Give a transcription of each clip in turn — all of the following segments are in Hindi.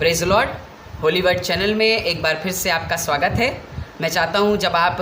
Praise Lord. Holi word channel में एक बार फिर से आपका स्वागत है। मैं चाहता हूं जब आप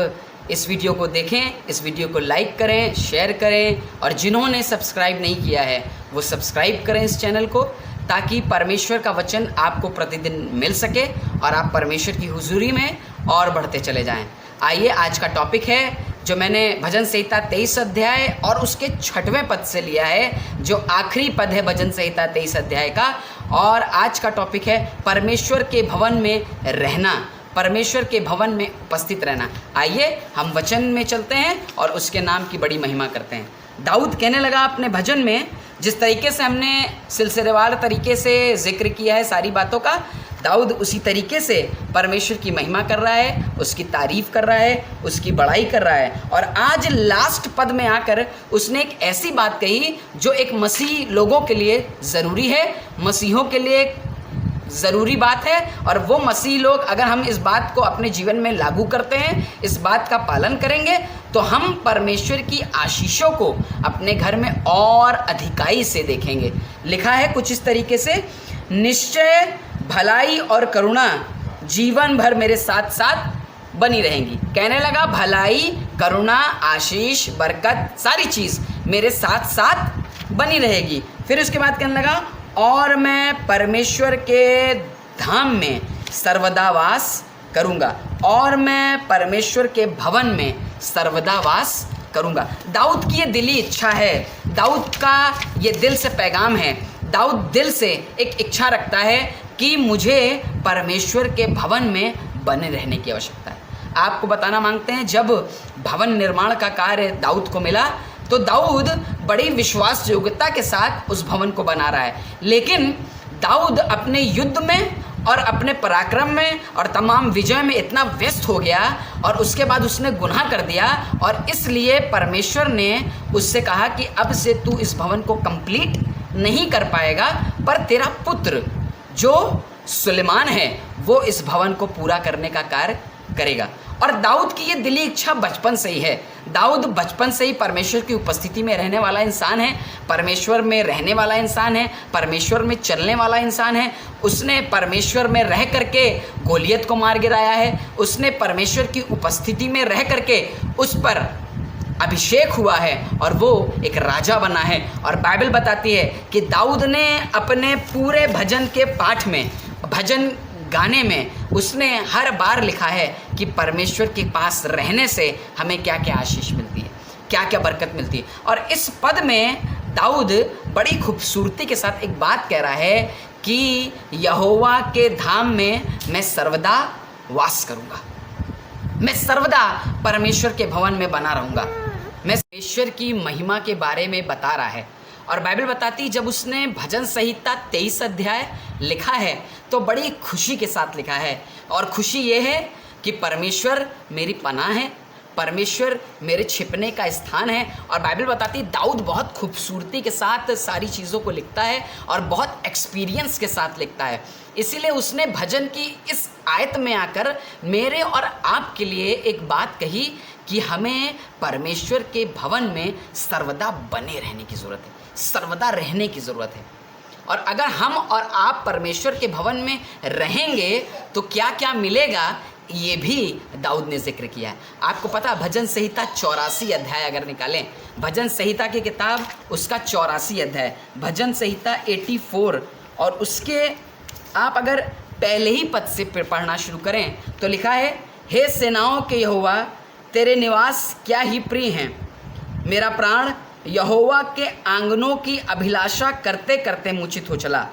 इस वीडियो को देखें, इस वीडियो को लाइक करें, शेयर करें और जिन्होंने सब्सक्राइब नहीं किया है वो सब्सक्राइब करें इस चैनल को, ताकि परमेश्वर का वचन आपको प्रतिदिन मिल सके और आप परमेश्वर की हुजूरी में और बढ़ते चले जाएं। आइए, आज का टॉपिक है जो मैंने भजन संहिता 23 अध्याय और उसके 6वें पद से लिया है, जो आखिरी पद है भजन संहिता 23 अध्याय का। और आज का टॉपिक है परमेश्वर के भवन में रहना, परमेश्वर के भवन में उपस्थित रहना। आइए हम वचन में चलते हैं और उसके नाम की बड़ी महिमा करते हैं। दाऊद कहने लगा अपने भजन में, जिस तरीके से हमने सिलसिलेवार तरीके से जिक्र किया है सारी बातों का, दाऊद उसी तरीके से परमेश्वर की महिमा कर रहा है, उसकी तारीफ़ कर रहा है, उसकी बड़ाई कर रहा है। और आज लास्ट पद में आकर उसने एक ऐसी बात कही जो एक मसीह लोगों के लिए ज़रूरी है, मसीहों के लिए ज़रूरी बात है। और वो मसीह लोग अगर हम इस बात को अपने जीवन में लागू करते हैं, इस बात का पालन करेंगे, तो हम परमेश्वर की आशीषों को अपने घर में और अधिकाई से देखेंगे। लिखा है कुछ इस तरीके से, निश्चय भलाई और करुणा जीवन भर मेरे साथ साथ बनी रहेंगी। कहने लगा भलाई, करुणा, आशीष, बरकत, सारी चीज़ मेरे साथ साथ बनी रहेगी। फिर उसके बाद कहने लगा, और मैं परमेश्वर के धाम में सर्वदा वास करूँगा, और मैं परमेश्वर के भवन में सर्वदा वास करूँगा। दाऊद की ये दिली इच्छा है, दाऊद का ये दिल से पैगाम है। दाऊद दिल से एक इच्छा रखता है कि मुझे परमेश्वर के भवन में बने रहने की आवश्यकता है। आपको बताना मांगते हैं, जब भवन निर्माण का कार्य दाऊद को मिला तो दाऊद बड़ी विश्वास योग्यता के साथ उस भवन को बना रहा है। लेकिन दाऊद अपने युद्ध में और अपने पराक्रम में और तमाम विजय में इतना व्यस्त हो गया और उसके बाद उसने गुनाह कर दिया, और इसलिए परमेश्वर ने उससे कहा कि अब से तू इस भवन को कंप्लीट नहीं कर पाएगा, पर तेरा पुत्र जो सुलेमान है वो इस भवन को पूरा करने का कार्य करेगा। और दाऊद की ये दिली इच्छा बचपन से ही है। दाऊद बचपन से ही परमेश्वर की उपस्थिति में रहने वाला इंसान है, परमेश्वर में रहने वाला इंसान है, परमेश्वर में चलने वाला इंसान है। उसने परमेश्वर में रह करके गोलियत को मार गिराया है, उसने परमेश्वर की उपस्थिति में रह करके उस पर अभिषेक हुआ है और वो एक राजा बना है। और बाइबल बताती है कि दाऊद ने अपने पूरे भजन के पाठ में, भजन गाने में उसने हर बार लिखा है कि परमेश्वर के पास रहने से हमें क्या क्या आशीष मिलती है, क्या क्या बरकत मिलती है। और इस पद में दाऊद बड़ी खूबसूरती के साथ एक बात कह रहा है कि यहोवा के धाम में मैं सर्वदा वास करूँगा, मैं सर्वदा परमेश्वर के भवन में बना रहूँगा। मैं परमेश्वर की महिमा के बारे में बता रहा है। और बाइबल बताती, जब उसने भजन संहिता 23 अध्याय लिखा है तो बड़ी खुशी के साथ लिखा है। और खुशी ये है कि परमेश्वर मेरी पनाह है, परमेश्वर मेरे छिपने का स्थान है। और बाइबल बताती दाऊद बहुत खूबसूरती के साथ सारी चीज़ों को लिखता है और बहुत एक्सपीरियंस के साथ लिखता है। इसीलिए उसने भजन की इस आयत में आकर मेरे और आपके लिए एक बात कही कि हमें परमेश्वर के भवन में सर्वदा बने रहने की ज़रूरत है, सर्वदा रहने की ज़रूरत है। और अगर हम और आप परमेश्वर के भवन में रहेंगे तो क्या क्या मिलेगा, ये भी दाऊद ने जिक्र किया है। आपको पता, भजन संहिता 84 अध्याय अगर निकालें, भजन संहिता की किताब उसका 84 अध्याय, भजन संहिता 84, और उसके आप अगर पहले ही पद से पढ़ना शुरू करें तो लिखा है, हे सेनाओं के यहोवा तेरे निवास क्या ही प्रिय हैं, मेरा प्राण यहोवा के आंगनों की अभिलाषा करते करते मूर्छित हो चला,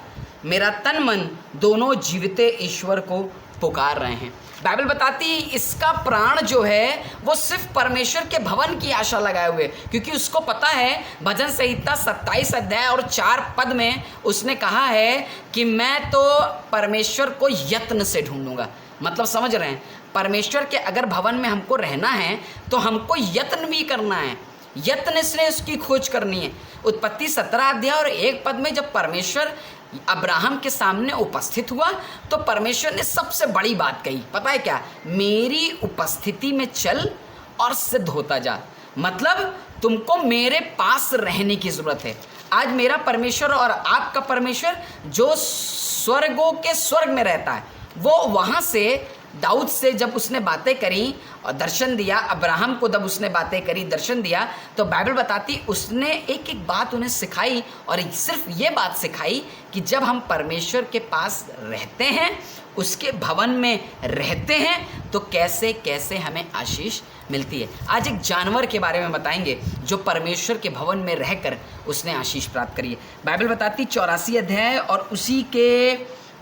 मेरा तन मन दोनों जीविते ईश्वर को पुकार रहे हैं। बाइबल बताती है इसका प्राण जो है वो सिर्फ परमेश्वर के भवन की आशा लगाए हुए, क्योंकि उसको पता है भजन संहिता 27 अध्याय और 4 पद में उसने कहा है कि मैं तो परमेश्वर को यत्न से ढूंढूंगा। मतलब समझ रहे हैं, परमेश्वर के अगर भवन में हमको रहना है तो हमको यत्न भी करना है, यत्न से उसकी खोज करनी है। उत्पत्ति 17 अध्याय और 1 पद में जब परमेश्वर अब्राहम के सामने उपस्थित हुआ तो परमेश्वर ने सबसे बड़ी बात कही, पता है क्या? मेरी उपस्थिति में चल और सिद्ध होता जा। मतलब तुमको मेरे पास रहने की ज़रूरत है। आज मेरा परमेश्वर और आपका परमेश्वर जो स्वर्गों के स्वर्ग में रहता है। वो वहाँ से दाऊद से जब उसने बातें करी और दर्शन दिया, अब्राहम को जब उसने बातें करी, दर्शन दिया, तो बाइबल बताती उसने एक एक बात उन्हें सिखाई, और सिर्फ ये बात सिखाई कि जब हम परमेश्वर के पास रहते हैं, उसके भवन में रहते हैं, तो कैसे कैसे हमें आशीष मिलती है। आज एक जानवर के बारे में बताएंगे जो परमेश्वर के भवन में रहकर उसने आशीष प्राप्त करी है। बाइबल बताती 84 अध्याय और उसी के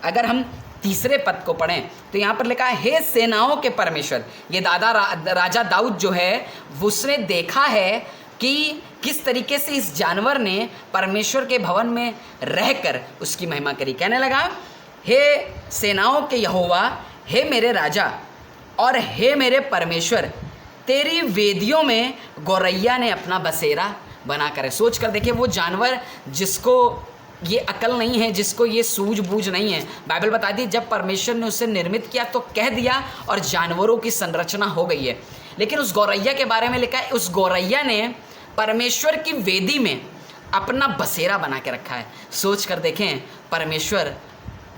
अगर हम तीसरे पद को पढ़ें तो यहाँ पर लिखा है, हे सेनाओं के परमेश्वर। ये राजा दाऊद जो है उसने देखा है कि किस तरीके से इस जानवर ने परमेश्वर के भवन में रहकर उसकी महिमा करी। कहने लगा, हे सेनाओं के यहोवा, हे मेरे राजा और हे मेरे परमेश्वर, तेरी वेदियों में गौरैया ने अपना बसेरा बना कर। सोच कर देखिए, वो जानवर जिसको ये अकल नहीं है, जिसको ये सूझबूझ नहीं है, बाइबल बताती है जब परमेश्वर ने उसे निर्मित किया तो कह दिया और जानवरों की संरचना हो गई है। लेकिन उस गौरैया के बारे में लिखा है, उस गौरैया ने परमेश्वर की वेदी में अपना बसेरा बना के रखा है। सोच कर देखें, परमेश्वर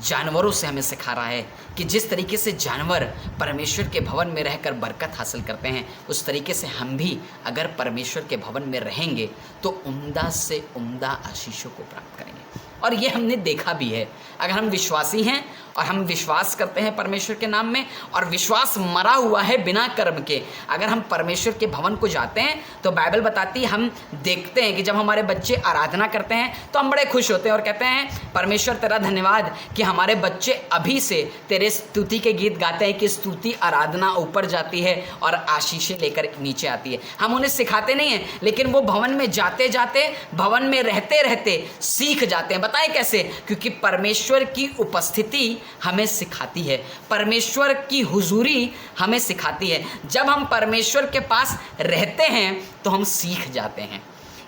जानवरों से हमें सिखा रहा है कि जिस तरीके से जानवर परमेश्वर के भवन में रहकर बरकत हासिल करते हैं, उस तरीके से हम भी अगर परमेश्वर के भवन में रहेंगे तो उम्दा से उम्दा आशीषों को प्राप्त करेंगे। और ये हमने देखा भी है। अगर हम विश्वासी हैं और हम विश्वास करते हैं परमेश्वर के नाम में, और विश्वास मरा हुआ है बिना कर्म के, अगर हम परमेश्वर के भवन को जाते हैं तो बाइबल बताती है, हम देखते हैं कि जब हमारे बच्चे आराधना करते हैं तो हम बड़े खुश होते हैं और कहते हैं, परमेश्वर तेरा धन्यवाद कि हमारे बच्चे अभी से तेरे स्तुति के गीत गाते हैं कि स्तुति आराधना ऊपर जाती है और आशीषें लेकर नीचे आती है। हम उन्हें सिखाते नहीं हैं, लेकिन वो भवन में जाते जाते, भवन में रहते रहते सीख जाते हैं। बताएं कैसे? क्योंकि परमेश्वर की उपस्थिति हमें सिखाती है, परमेश्वर की हुजूरी हमें सिखाती है। जब हम परमेश्वर के पास रहते हैं तो हम सीख जाते हैं।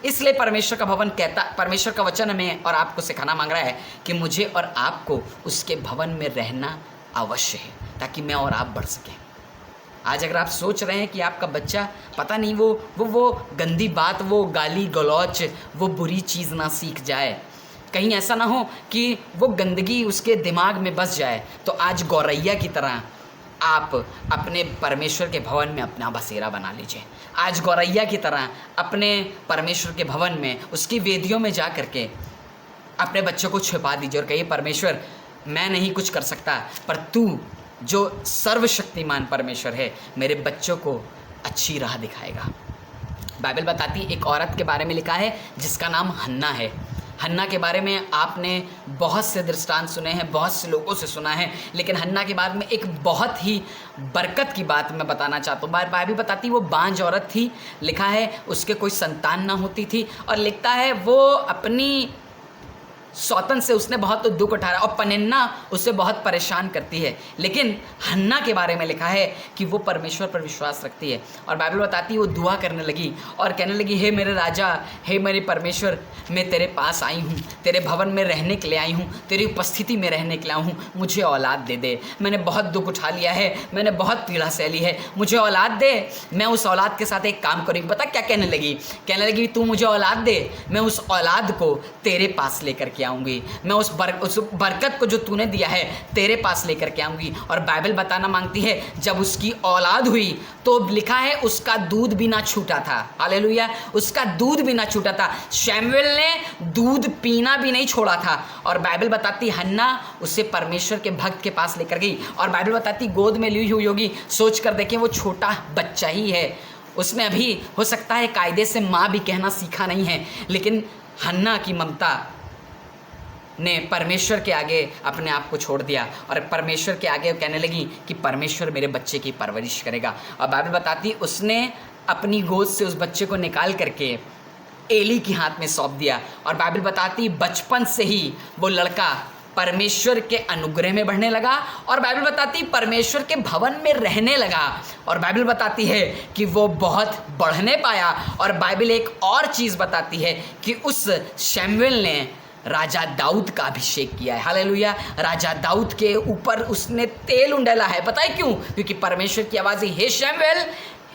इसलिए परमेश्वर का भवन कहता, परमेश्वर का वचन हमें और आपको सिखाना मांग रहा है कि मुझे और आपको उसके भवन में रहना अवश्य है, ताकि मैं और आप बढ़ सकें। आज अगर आप सोच रहे हैं कि आपका बच्चा पता नहीं वो गंदी बात, वो गाली गलौच, वो बुरी चीज़ ना सीख जाए, कहीं ऐसा ना हो कि वो गंदगी उसके दिमाग में बस जाए, तो आज गौरैया की तरह आप अपने परमेश्वर के भवन में अपना बसेरा बना लीजिए। आज गौरैया की तरह अपने परमेश्वर के भवन में, उसकी वेदियों में जा करके अपने बच्चों को छिपा दीजिए और कहिए, परमेश्वर मैं नहीं कुछ कर सकता, पर तू जो सर्वशक्तिमान परमेश्वर है मेरे बच्चों को अच्छी राह दिखाएगा। बाइबल बताती है, एक औरत के बारे में लिखा है जिसका नाम हन्ना है। हन्ना के बारे में आपने बहुत से दृष्टांत सुने हैं, बहुत से लोगों से सुना है, लेकिन हन्ना के बारे में एक बहुत ही बरकत की बात मैं बताना चाहता हूँ। बाइबल बताती वो बांझ औरत थी, लिखा है उसके कोई संतान ना होती थी, और लिखता है वो अपनी सौतन से उसने बहुत दुख उठाया और पनिन्ना उसे बहुत परेशान करती है। लेकिन हन्ना के बारे में लिखा है कि वो परमेश्वर पर विश्वास रखती है, और बाइबल बताती है वो दुआ करने लगी और कहने लगी, हे मेरे राजा, हे मेरे परमेश्वर, मैं तेरे पास आई हूँ, तेरे भवन में रहने के लिए आई हूँ, तेरी उपस्थिति में रहने के लिए आई हूँ, मुझे औलाद दे दे। मैंने बहुत दुख उठा लिया है, मैंने बहुत पीड़ा सहली है, मुझे औलाद दे। मैं उस औलाद के साथ एक काम करूँगी। पता क्या कहने लगी? कहने लगी, तू मुझे औलाद दे, मैं उस औलाद को तेरे पास लेकर के आऊँगी, मैं उस बरकत को जो तूने दिया है तेरे पास लेकर के आऊँगी। और बाइबल बताना मांगती है जब उसकी औलाद हुई तो लिखा है उसका दूध भी ना छूटा था। हालेलुया, उसका दूध भी ना छूटा था। शैमुएल ने दूध पीना भी नहीं छोड़ा था। और बाइबल बताती हन्ना उसे परमेश्वर के भक्त के पास लेकर गई, और बाइबल बताती गोद में ली हुई होगी। सोच कर देखें, वो छोटा बच्चा ही है, उसने अभी हो सकता है कायदे से माँ भी कहना सीखा नहीं है, लेकिन हन्ना की ममता ने परमेश्वर के आगे अपने आप को छोड़ दिया और परमेश्वर के आगे कहने लगी कि परमेश्वर मेरे बच्चे की परवरिश करेगा। और बाइबल बताती उसने अपनी गोद से उस बच्चे को निकाल करके एली के हाथ में सौंप दिया। और बाइबल बताती बचपन से ही वो लड़का परमेश्वर के अनुग्रह में बढ़ने लगा, और बाइबल बताती परमेश्वर के भवन में रहने लगा। और बाइबल बताती है कि वो बहुत बढ़ने पाया। और बाइबल एक और चीज़ बताती है कि उस शैमुएल ने राजा दाऊद का अभिषेक किया है। हालेलुया, राजा दाऊद के ऊपर उसने तेल उंडेला है। पता है क्यों? क्योंकि परमेश्वर की आवाज़ ही, हे शैमुएल,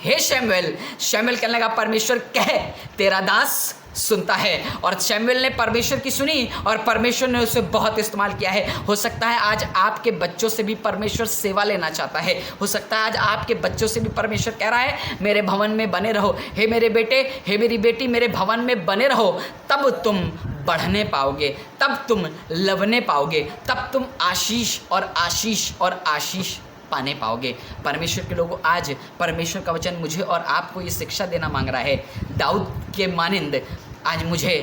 हे शैमुएल। शैमुएल कहने लगा, परमेश्वर कह तेरा दास सुनता है। और शमूएल ने परमेश्वर की सुनी और परमेश्वर ने उसे बहुत इस्तेमाल किया है। हो सकता है आज आपके बच्चों से भी परमेश्वर सेवा लेना चाहता है। हो सकता है आज आपके बच्चों से भी परमेश्वर कह रहा है मेरे भवन में बने रहो, हे मेरे बेटे, हे मेरी बेटी, मेरे भवन में बने रहो, तब तुम बढ़ने पाओगे, तब तुम लवने पाओगे, तब तुम आशीष और आशीष और आशीष पाने पाओगे। परमेश्वर के लोगों, आज परमेश्वर का वचन मुझे और आपको ये शिक्षा देना मांग रहा है। दाऊद के मानिंद आज मुझे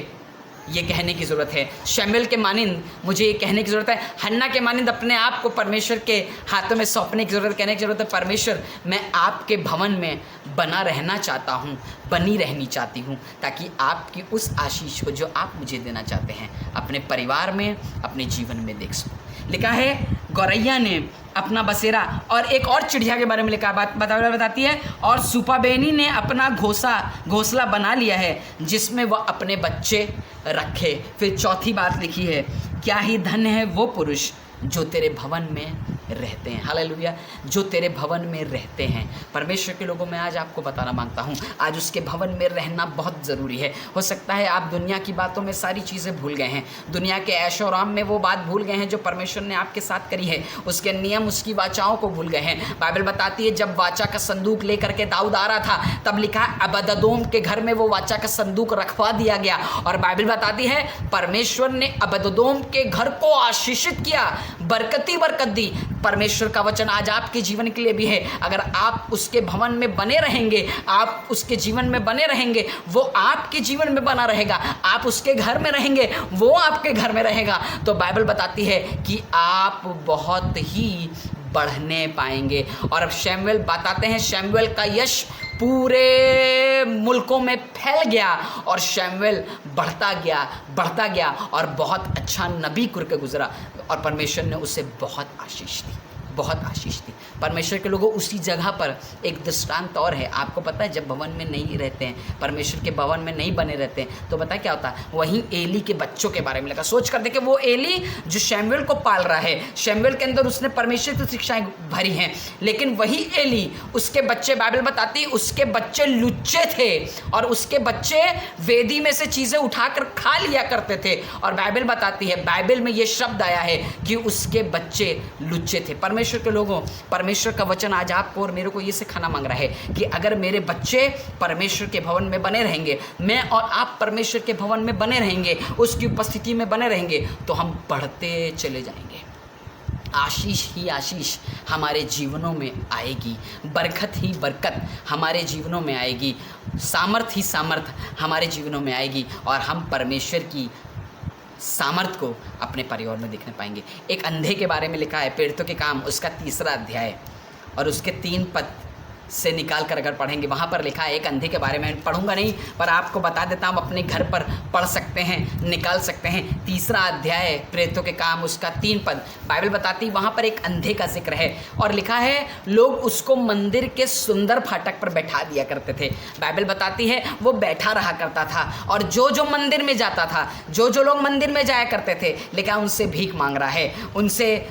ये कहने की ज़रूरत है, शमूएल के मानिंद मुझे ये कहने की ज़रूरत है, हन्ना के मानिंद अपने आप को परमेश्वर के हाथों में सौंपने की ज़रूरत, कहने की ज़रूरत है परमेश्वर मैं आपके भवन में बना रहना चाहता हूँ, बनी रहनी चाहती हूँ, ताकि आपकी उस आशीष को जो आप मुझे देना चाहते हैं अपने परिवार में, अपने जीवन में देख सकूँ। लिखा है गौरैया ने अपना बसेरा, और एक और चिड़िया के बारे में लिखा बात बताती है, और सुपाबेनी ने अपना घोंसला बना लिया है जिसमें वह अपने बच्चे रखे। फिर चौथी बात लिखी है, क्या ही धन्य है वो पुरुष जो तेरे भवन में रहते हैं। हालेलुया, जो तेरे भवन में रहते हैं। परमेश्वर के लोगों, मैं आज आपको बताना मांगता हूँ, आज उसके भवन में रहना बहुत ज़रूरी है। हो सकता है आप दुनिया की बातों में सारी चीज़ें भूल गए हैं, दुनिया के ऐशो आराम में वो बात भूल गए हैं जो परमेश्वर ने आपके साथ करी है, उसके नियम, उसकी वाचाओं को भूल गए हैं। बाइबल बताती है जब वाचा का संदूक लेकर के दाऊद आ रहा था, तब लिखा अबददोम के घर में वो वाचा का संदूक रखवा दिया गया, और बाइबल बताती है परमेश्वर ने अबददोम के घर को आशीषित किया, बरकती बरकत दी। परमेश्वर का वचन आज आपके जीवन के लिए भी है। अगर आप उसके भवन में बने रहेंगे, आप उसके जीवन में बने रहेंगे, वो आपके जीवन में बना रहेगा। आप उसके घर में रहेंगे, वो आपके घर में रहेगा। तो बाइबल बताती है कि आप बहुत ही बढ़ने पाएंगे। और अब शमूएल बताते हैं, शमूएल का यश पूरे मुल्कों में फैल गया, और शमूएल बढ़ता गया और बहुत अच्छा नबी करके गुजरा, और परमेश्वर ने उसे बहुत आशीष दी। परमेश्वर के लोगों, उसी जगह पर एक दृष्टांत और है। आपको पता है जब भवन में नहीं रहते हैं, परमेश्वर के भवन में नहीं बने रहते हैं, तो पता है क्या होता है? वहीं एली के बच्चों के बारे में लिखा। सोच कर देखे, वो एली जो शमूएल को पाल रहा है, शमूएल के अंदर उसने परमेश्वर की शिक्षाएं भरी हैं, लेकिन वही एली, उसके बच्चे, बाइबल बताती है उसके बच्चे लुच्चे थे, और उसके बच्चे वेदी में से चीज़ें उठाकर खा लिया करते थे। और बाइबल बताती है, बाइबल में ये शब्द आया है कि उसके बच्चे लुच्चे थे। परमेश्वर के लोगों, परमेश्वर का वचन आज आपको और मेरे को ये सिखाना मांग रहा है कि अगर मेरे बच्चे परमेश्वर के भवन में बने रहेंगे, मैं और आप परमेश्वर के भवन में बने रहेंगे, उसकी उपस्थिति में बने रहेंगे, तो हम बढ़ते चले जाएंगे। आशीष ही आशीष हमारे जीवनों में आएगी, बरकत ही बरकत हमारे जीवनों में आएगी, सामर्थ ही सामर्थ हमारे जीवनों में आएगी, और हम परमेश्वर की सामर्थ को अपने परिवार में देखने पाएंगे। एक अंधे के बारे में लिखा है, प्रेरितों के काम उसका 3 अध्याय और उसके 3 पद से निकाल कर अगर पढ़ेंगे, वहाँ पर लिखा है, एक अंधे के बारे में पढ़ूंगा नहीं, पर आपको बता देता हूँ, अपने घर पर पढ़ सकते हैं, निकाल सकते हैं। 3 अध्याय प्रेरितों के काम उसका 3 पद, बाइबल बताती है वहाँ पर एक अंधे का जिक्र है, और लिखा है लोग उसको मंदिर के सुंदर फाटक पर बैठा दिया करते थे। बाइबल बताती है वो बैठा रहा करता था, और जो मंदिर में जाता था, जो लोग मंदिर में जाया करते थे, लेकिन उनसे भीख मांग रहा है, उनसे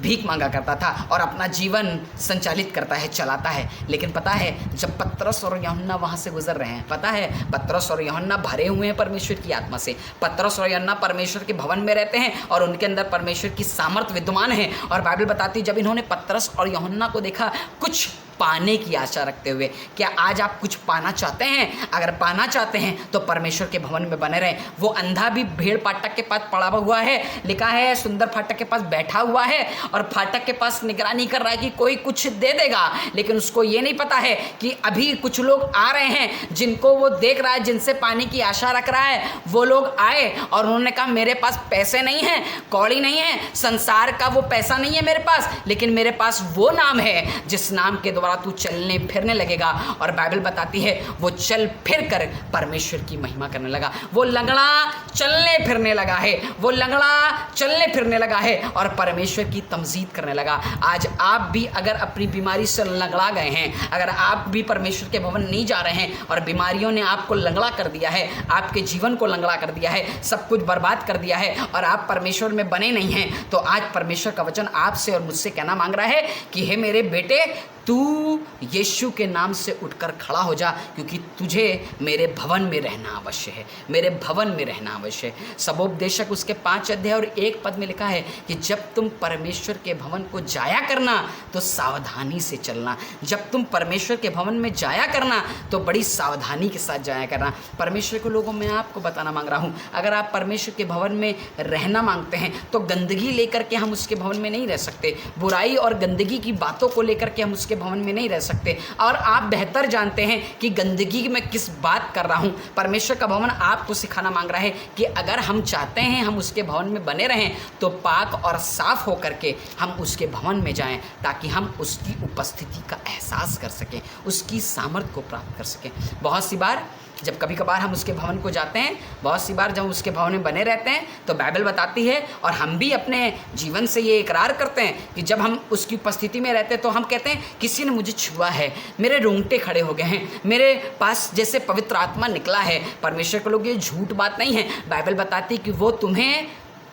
भीख मांगा करता था और अपना जीवन संचालित करता है, चलाता है। लेकिन पता है जब पतरस और यूहन्ना वहाँ से गुजर रहे हैं, पता है पतरस और यूहन्ना भरे हुए हैं परमेश्वर की आत्मा से। पतरस और यूहन्ना परमेश्वर के भवन में रहते हैं और उनके अंदर परमेश्वर की सामर्थ विद्यमान है। और बाइबल बताती है जब इन्होंने पतरस और यूहन्ना को देखा कुछ पाने की आशा रखते हुए, क्या आज आप कुछ पाना चाहते हैं? अगर पाना चाहते हैं तो परमेश्वर के भवन में बने रहें। वो अंधा भी भेड़ फाटक के पास पड़ा हुआ है, लिखा है सुंदर फाटक के पास बैठा हुआ है और फाटक के पास निगरानी कर रहा है कि कोई कुछ दे देगा, लेकिन उसको ये नहीं पता है कि अभी कुछ लोग आ रहे हैं जिनको वो देख रहा है, जिनसे पानी की आशा रख रहा है। वो लोग आए और उन्होंने कहा मेरे पास पैसे नहीं हैं, कौड़ी नहीं है, संसार का वो पैसा नहीं है मेरे पास, लेकिन मेरे पास वो नाम है जिस नाम के द्वारा तू चलने फिरने लगेगा। और बाइबल बताती है वो चल फिर कर परमेश्वर की महिमा करने लगा। वो लंगड़ा चलने फिरने लगा है, वो लंगड़ा चलने फिरने लगा है और परमेश्वर की तमजीद करने लगा। आज आप भी अगर अपनी बीमारी से लंगड़ा गए हैं, अगर आप भी परमेश्वर के भवन नहीं जा रहे हैं और बीमारियों ने आपको लंगड़ा कर दिया है, आपके जीवन को लंगड़ा कर दिया है, सब कुछ बर्बाद कर दिया है और आप परमेश्वर में बने नहीं हैं, तो आज परमेश्वर का वचन आपसे और मुझसे कहना मांग रहा है कि हे मेरे बेटे, तू यीशु के नाम से उठकर खड़ा हो जा, क्योंकि तुझे मेरे भवन में रहना अवश्य है, मेरे भवन में रहना अवश्य है। सबोपदेशक उसके 5 अध्याय और 1 पद में लिखा है कि जब तुम परमेश्वर के भवन को जाया करना तो सावधानी से चलना। जब तुम परमेश्वर के भवन में जाया करना तो बड़ी सावधानी के साथ जाया करना। परमेश्वर के लोगों, मैं आपको बताना मांग रहा हूँ, अगर आप परमेश्वर के भवन में रहना मांगते हैं तो गंदगी लेकर के हम उसके भवन में नहीं रह सकते, बुराई और गंदगी की बातों को लेकर के हम उसके भवन में नहीं रह सकते। और आप बेहतर जानते हैं कि गंदगी में किस बात कर रहा हूँ। परमेश्वर का भवन आपको सिखाना मांग रहा है कि अगर हम चाहते हैं हम उसके भवन में बने रहें तो पाक और साफ होकर के हम उसके भवन में जाएं, ताकि हम उसकी उपस्थिति का एहसास कर सकें, उसकी सामर्थ्य को प्राप्त कर सकें। बहुत सी बार जब कभी कभार हम उसके भवन को जाते हैं, बहुत सी बार जब उसके भवन में बने रहते हैं, तो बाइबल बताती है और हम भी अपने जीवन से ये इकरार करते हैं कि जब हम उसकी उपस्थिति में रहते हैं तो हम कहते हैं किसी ने मुझे छुआ है, मेरे रोंगटे खड़े हो गए हैं, मेरे पास जैसे पवित्र आत्मा निकला है। परमेश्वर के लोग, ये झूठ बात नहीं है। बाइबल बताती है कि वो तुम्हें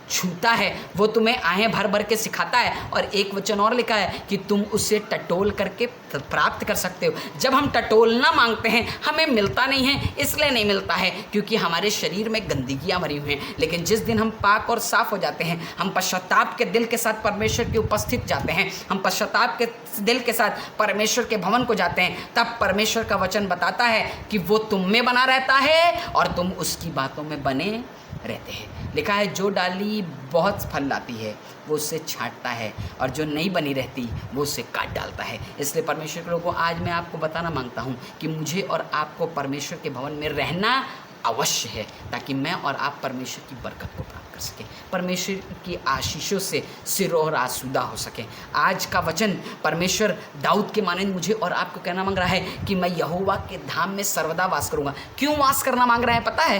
छूता है, वो तुम्हें आहें भर भर के सिखाता है। और एक वचन और लिखा है कि तुम उसे टटोल करके प्राप्त कर सकते हो। जब हम टटोलना मांगते हैं हमें मिलता नहीं है, इसलिए नहीं मिलता है क्योंकि हमारे शरीर में गंदगियाँ भरी हुई हैं। लेकिन जिस दिन हम पाक और साफ हो जाते हैं, हम पश्चाताप के दिल के साथ परमेश्वर की उपस्थित जाते हैं, हम पश्चाताप के दिल के साथ परमेश्वर के भवन को जाते हैं, तब परमेश्वर का वचन बताता है कि वो तुम में बना रहता है और तुम उसकी बातों में बने रहते हैं। लिखा है जो डाली बहुत फल लाती है वो उससे छांटता है, और जो नहीं बनी रहती वो उससे काट डालता है। इसलिए परमेश्वर के लोगों को आज मैं आपको बताना मांगता हूँ कि मुझे और आपको परमेश्वर के भवन में रहना अवश्य है, ताकि मैं और आप परमेश्वर की बरकत को प्राप्त कर सकें, परमेश्वर की आशीषों से सिरों आसूदा हो सकें। आज का वचन परमेश्वर दाऊद के मानंद मुझे और आपको कहना मांग रहा है कि मैं यहोवा के धाम में सर्वदा वास करूंगा। क्यों वास करना मांग रहा है पता है?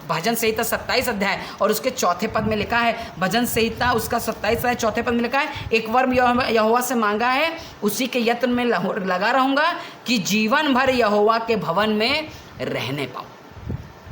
भजन संहिता 27 अध्याय और उसके 4 पद में लिखा है, भजन संहिता उसका 27 अध्याय 4 पद में लिखा है, एक वर यहोवा से मांगा है उसी के यत्न में लगा रहूंगा कि जीवन भर यहोवा के भवन में रहने पाऊं।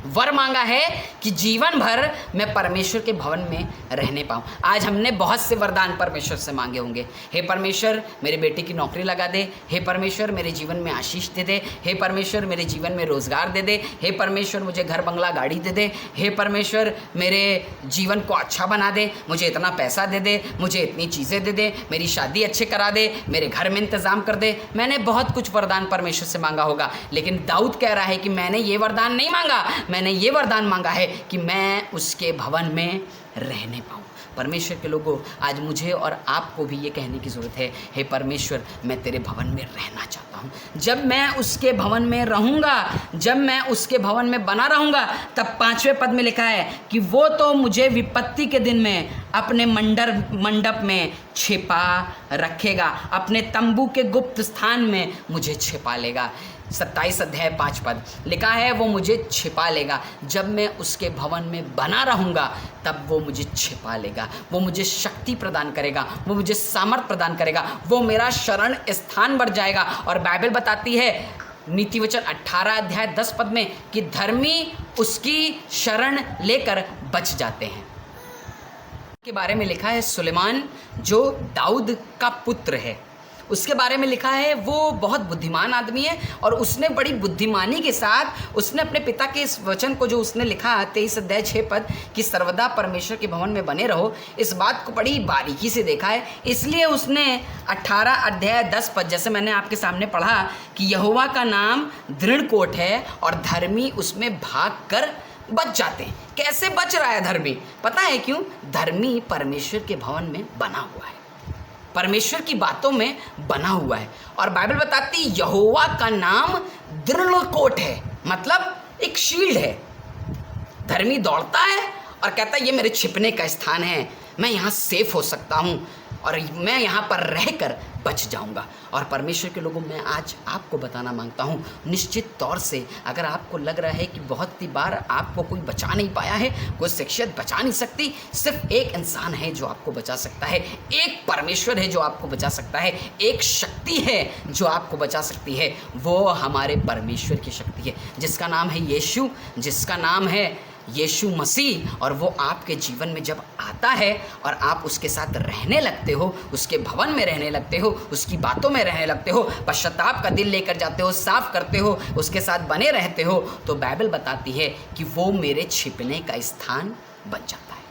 वर मांगा है कि जीवन भर मैं परमेश्वर के भवन में रहने पाऊं। आज हमने बहुत से वरदान परमेश्वर से मांगे होंगे। हे परमेश्वर मेरे बेटे की नौकरी लगा दे, हे परमेश्वर मेरे जीवन में आशीष दे दे, हे परमेश्वर मेरे जीवन में रोजगार दे दे, हे परमेश्वर मुझे घर बंगला गाड़ी दे दे, हे परमेश्वर मेरे जीवन को अच्छा बना दे, मुझे इतना पैसा दे दे, मुझे इतनी चीज़ें दे दे, मेरी शादी अच्छे करा दे, मेरे घर में इंतज़ाम कर दे। मैंने बहुत कुछ वरदान परमेश्वर से मांगा होगा, लेकिन दाऊद कह रहा है कि मैंने ये वरदान नहीं मांगा, मैंने ये वरदान मांगा है कि मैं उसके भवन में रहने पाऊँ। परमेश्वर के लोगों, आज मुझे और आपको भी ये कहने की ज़रूरत है, हे परमेश्वर मैं तेरे भवन में रहना चाहता हूँ। जब मैं उसके भवन में रहूँगा, जब मैं उसके भवन में बना रहूँगा, तब 5वें पद में लिखा है कि वो तो मुझे विपत्ति के दिन में अपने मंडप में छिपा रखेगा, अपने तंबू के गुप्त स्थान में मुझे छिपा लेगा। 27 अध्याय 5 पद लिखा है, वो मुझे छिपा लेगा। जब मैं उसके भवन में बना रहूँगा तब वो मुझे छिपा लेगा, वो मुझे शक्ति प्रदान करेगा, वो मुझे सामर्थ प्रदान करेगा, वो मेरा शरण स्थान बन जाएगा। और बाइबल बताती है नीति वचन 18 अध्याय 10 पद में कि धर्मी उसकी शरण लेकर बच जाते हैं। के बारे में लिखा है सुलेमान जो दाऊद का पुत्र है, उसके बारे में लिखा है वो बहुत बुद्धिमान आदमी है और उसने बड़ी बुद्धिमानी के साथ उसने अपने पिता के इस वचन को जो उसने लिखा 23 अध्याय 6 पद कि सर्वदा परमेश्वर के भवन में बने रहो, इस बात को बड़ी बारीकी से देखा है। इसलिए उसने 18 अध्याय 10 पद जैसे मैंने आपके सामने पढ़ा कि यहोवा का नाम दृढ़ कोट है और धर्मी उसमें भाग कर बच जाते हैं। कैसे बच रहा है धर्मी? पता है क्यों? धर्मी परमेश्वर के भवन में बना हुआ है, परमेश्वर की बातों में बना हुआ है। और बाइबल बताती यहोवा का नाम दृढ़ कोट है, मतलब एक शील्ड है। धर्मी दौड़ता है और कहता है ये मेरे छिपने का स्थान है, मैं यहाँ सेफ हो सकता हूँ और मैं यहाँ पर रहकर बच जाऊँगा। और परमेश्वर के लोगों, मैं आज आपको बताना मांगता हूँ, निश्चित तौर से अगर आपको लग रहा है कि बहुत सी बार आपको कोई बचा नहीं पाया है, कोई शख्सियत बचा नहीं सकती, सिर्फ एक इंसान है जो आपको बचा सकता है, एक परमेश्वर है जो आपको बचा सकता है, एक शक्ति है जो आपको बचा सकती है। वो हमारे परमेश्वर की शक्ति है जिसका नाम है यीशु, जिसका नाम है यीशु मसीह, और वो आपके जीवन में जब आता है और आप उसके साथ रहने लगते हो, उसके भवन में रहने लगते हो, उसकी बातों में रहने लगते हो, पश्चाताप का दिल लेकर जाते हो, साफ करते हो, उसके साथ बने रहते हो, तो बाइबल बताती है कि वो मेरे छिपने का स्थान बन जाता है।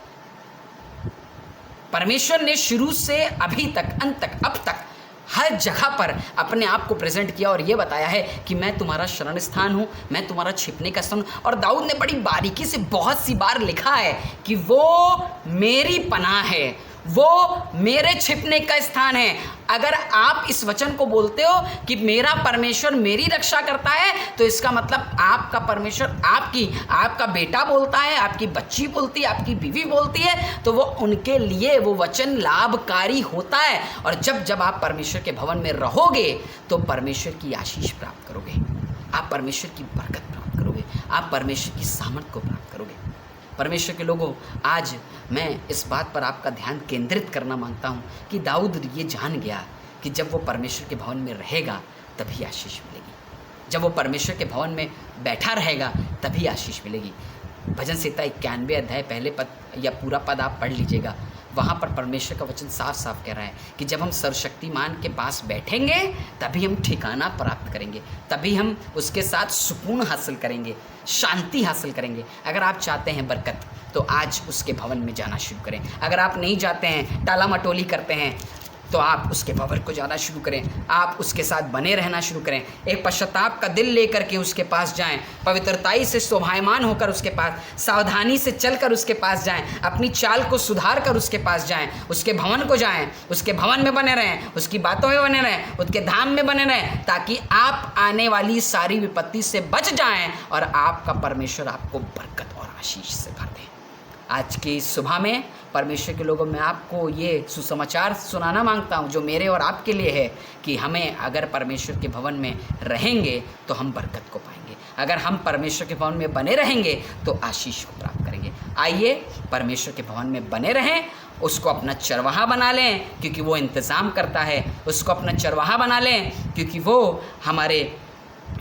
परमेश्वर ने शुरू से अभी तक, अंत तक, अब तक हर जगह पर अपने आप को प्रेजेंट किया और ये बताया है कि मैं तुम्हारा शरण स्थान हूँ, मैं तुम्हारा छिपने का स्थान हूँ। और दाऊद ने बड़ी बारीकी से बहुत सी बार लिखा है कि वो मेरी पनाह है, वो मेरे छिपने का स्थान है। अगर आप इस वचन को बोलते हो कि मेरा परमेश्वर मेरी रक्षा करता है, तो इसका मतलब आपका परमेश्वर आपका बेटा बोलता है, आपकी बच्ची बोलती है, आपकी बीवी बोलती है, तो वो उनके लिए वो वचन लाभकारी होता है। और जब जब आप परमेश्वर के भवन में रहोगे तो परमेश्वर की आशीष प्राप्त करोगे, आप परमेश्वर की बरकत प्राप्त करोगे, आप परमेश्वर की सामर्थ को प्राप्त करोगे। परमेश्वर के लोगों, आज मैं इस बात पर आपका ध्यान केंद्रित करना मांगता हूँ कि दाऊद ये जान गया कि जब वो परमेश्वर के भवन में रहेगा तभी आशीष मिलेगी, जब वो परमेश्वर के भवन में बैठा रहेगा तभी आशीष मिलेगी। भजन संहिता 91 अध्याय पहले पद या पूरा पद आप पढ़ लीजिएगा, वहाँ पर परमेश्वर का वचन साफ साफ कह रहा है कि जब हम सर्वशक्तिमान के पास बैठेंगे तभी हम ठिकाना प्राप्त करेंगे, तभी हम उसके साथ सुकून हासिल करेंगे, शांति हासिल करेंगे। अगर आप चाहते हैं बरकत तो आज उसके भवन में जाना शुरू करें। अगर आप नहीं चाहते हैं, टाला मटोली करते हैं, तो आप उसके भवन को जाना शुरू करें, आप उसके साथ बने रहना शुरू करें। एक पश्चाताप का दिल लेकर के उसके पास जाएं, पवित्रताई से शोभायमान होकर उसके पास, सावधानी से चलकर उसके पास जाएं, अपनी चाल को सुधार कर उसके पास जाएं, उसके भवन को जाएं, उसके भवन में बने रहें, उसकी बातों में बने रहें, उसके धाम में बने रहें, ताकि आप आने वाली सारी विपत्ति से बच जाएं और आपका परमेश्वर आपको बरकत और आशीष से भर दे। आज की सुबह में परमेश्वर के लोगों में आपको ये सुसमाचार सुनाना मांगता हूँ जो मेरे और आपके लिए है कि हमें अगर परमेश्वर के भवन में रहेंगे तो हम बरकत को पाएंगे, अगर हम परमेश्वर के भवन में बने रहेंगे तो आशीष को प्राप्त करेंगे। आइए परमेश्वर के भवन में बने रहें, उसको अपना चरवाहा बना लें क्योंकि वो इंतज़ाम करता है, उसको अपना चरवाहा बना लें क्योंकि वो हमारे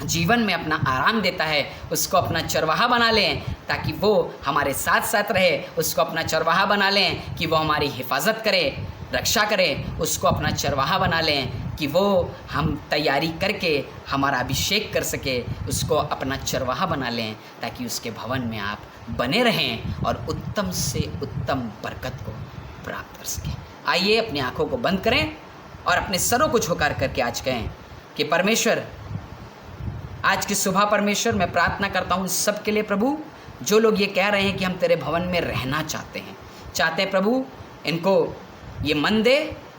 जीवन में अपना आराम देता है। उसको अपना चरवाहा बना लें ताकि वो हमारे साथ साथ रहे, उसको अपना चरवाहा बना लें कि वो हमारी हिफाजत करे, रक्षा करे, उसको अपना चरवाहा बना लें कि वो हम तैयारी करके हमारा अभिषेक कर सके, उसको अपना चरवाहा बना लें ताकि उसके भवन में आप बने रहें और उत्तम से उत्तम बरकत को प्राप्त कर सकें। आइए अपनी आँखों को बंद करें और अपने सरों को झुका करके आज कहें कि परमेश्वर, आज की सुबह परमेश्वर मैं प्रार्थना करता हूँ सब के लिए प्रभु, जो लोग ये कह रहे हैं कि हम तेरे भवन में रहना चाहते हैं प्रभु, इनको ये मन दे,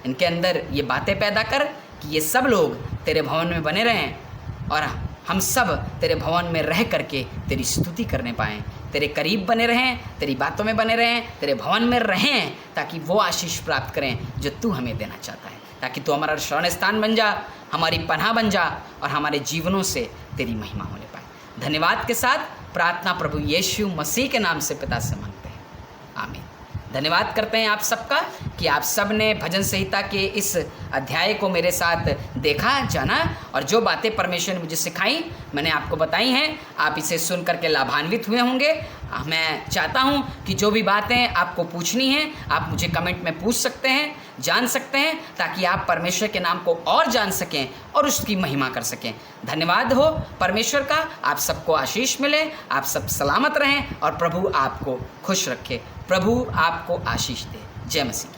इनके अंदर ये बातें पैदा कर कि ये सब लोग तेरे भवन में बने रहें और हम सब तेरे भवन में रह करके तेरी स्तुति करने पाएँ, तेरे करीब बने रहें, तेरी बातों में बने रहें, तेरे भवन में रहें ताकि वो आशीष प्राप्त करें जो तू हमें देना चाहता है, ताकि तू हमारा शरण स्थान बन जा, हमारी पनाह बन जा और हमारे जीवनों से तेरी महिमा होने पाए। धन्यवाद के साथ प्रार्थना प्रभु यीशु मसीह के नाम से पिता से मांगते हैं, आमीन। धन्यवाद करते हैं आप सबका कि आप सब ने भजन संहिता के इस अध्याय को मेरे साथ देखा, जाना और जो बातें परमेश्वर ने मुझे सिखाई मैंने आपको बताई हैं, आप इसे सुन करके लाभान्वित हुए होंगे। मैं चाहता हूं कि जो भी बातें आपको पूछनी हैं आप मुझे कमेंट में पूछ सकते हैं, जान सकते हैं, ताकि आप परमेश्वर के नाम को और जान सकें और उसकी महिमा कर सकें। धन्यवाद हो परमेश्वर का, आप सबको आशीष मिले, आप सब सलामत रहें और प्रभु आपको खुश रखे, प्रभु आपको आशीष दे। जय मसीह।